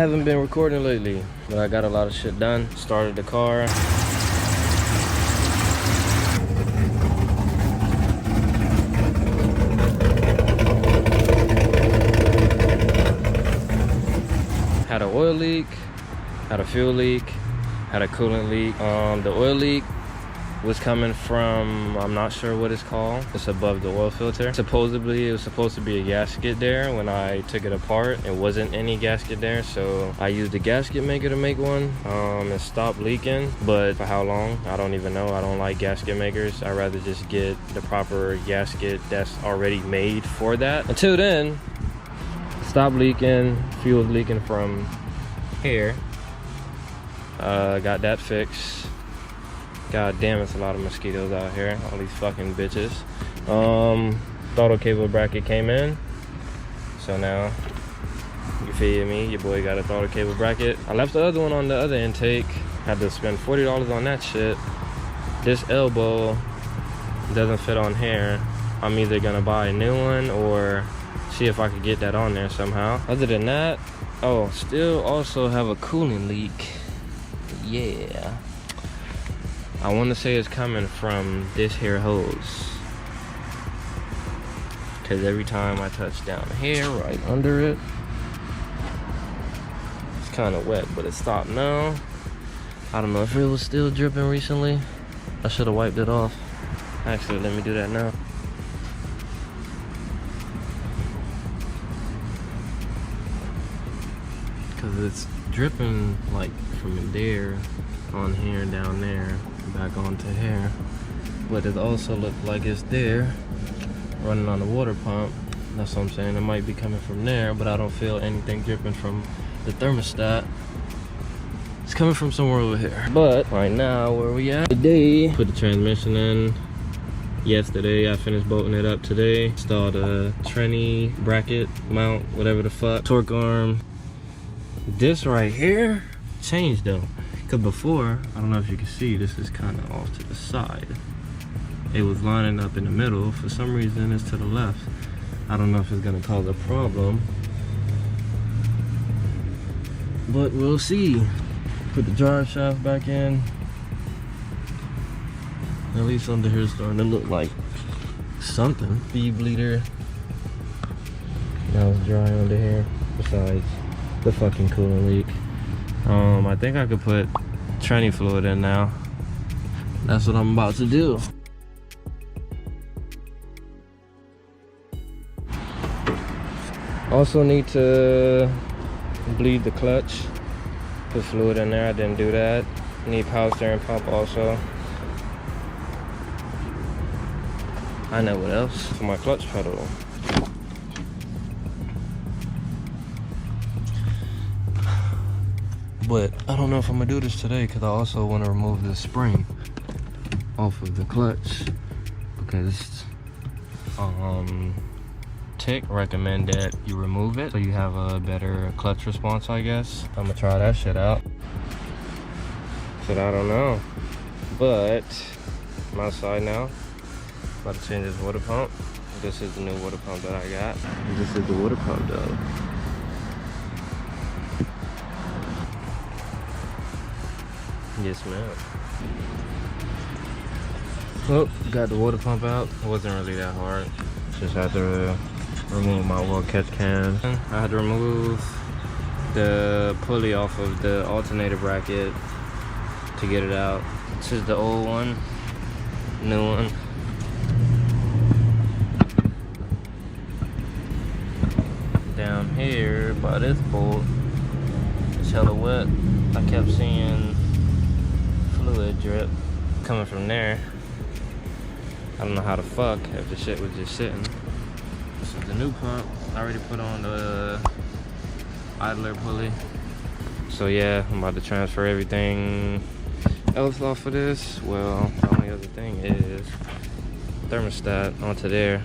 haven't been recording lately, but I got a lot of shit done. Started the car. Had an oil leak, had a fuel leak, had a coolant leak. The oil leak was coming from, I'm not sure what it's called. It's above the oil filter. Supposedly, it was supposed to be a gasket there. When I took it apart, it wasn't any gasket there. So I used a gasket maker to make one. It stopped leaking, but for how long? I don't even know. I don't like gasket makers. I'd rather just get the proper gasket that's already made for that. Until then, stop leaking. Fuel's leaking from here. Got that fixed. God damn, it's a lot of mosquitoes out here. All these fucking bitches. Throttle cable bracket came in. So now, you feel me? Your boy got a throttle cable bracket. I left the other one on the other intake. Had to spend $40 on that shit. This elbow doesn't fit on here. I'm either gonna buy a new one or see if I could get that on there somehow. Other than that, oh, still also have a coolant leak. Yeah. I want to say it's coming from this here hose, because every time I touch down here, right under it, it's kind of wet, but it stopped now. I don't know if it was still dripping recently. I should have wiped it off. Actually, let me do that now. Because it's dripping like from there on here, down there, back onto here, but it also looked like it's there running on the water pump. That's what I'm saying. It might be coming from there, but I don't feel anything dripping from the thermostat. It's coming from somewhere over here. But right now, where we at today, put the transmission in yesterday. I finished bolting it up today. Installed a tranny bracket mount, whatever the fuck, torque arm. This right here changed though. Because before, I don't know if you can see, this is kind of off to the side. It was lining up in the middle. For some reason, it's to the left. I don't know if it's going to cause a problem, but we'll see. Put the drive shaft back in. At least under here is starting to look like something. Feed bleeder. Now it's dry under here. Besides the fucking coolant leak. I think I could put tranny fluid in now. That's what I'm about to do. Also need to bleed the clutch. Put fluid in there, I didn't do that. Need power steering pump also. I know what else for my clutch pedal. But I don't know if I'm gonna do this today because I also want to remove the spring off of the clutch, because Tick recommend that you remove it so you have a better clutch response, I guess. I'm gonna try that shit out. But I don't know. But I'm outside now. About to change this water pump. This is the new water pump that I got. This is the water pump though. Yes, ma'am. Oh, got the water pump out. It wasn't really that hard. Just had to remove my oil catch can. I had to remove the pulley off of the alternator bracket to get it out. This is the old one, new one. Down here by this bolt, it's hella wet. I kept seeing fluid drip coming from there. I don't know how the fuck if the shit was just sitting. This is the new pump. I already put on the idler pulley. So yeah, I'm about to transfer everything else off of this. Well, the only other thing is thermostat onto there.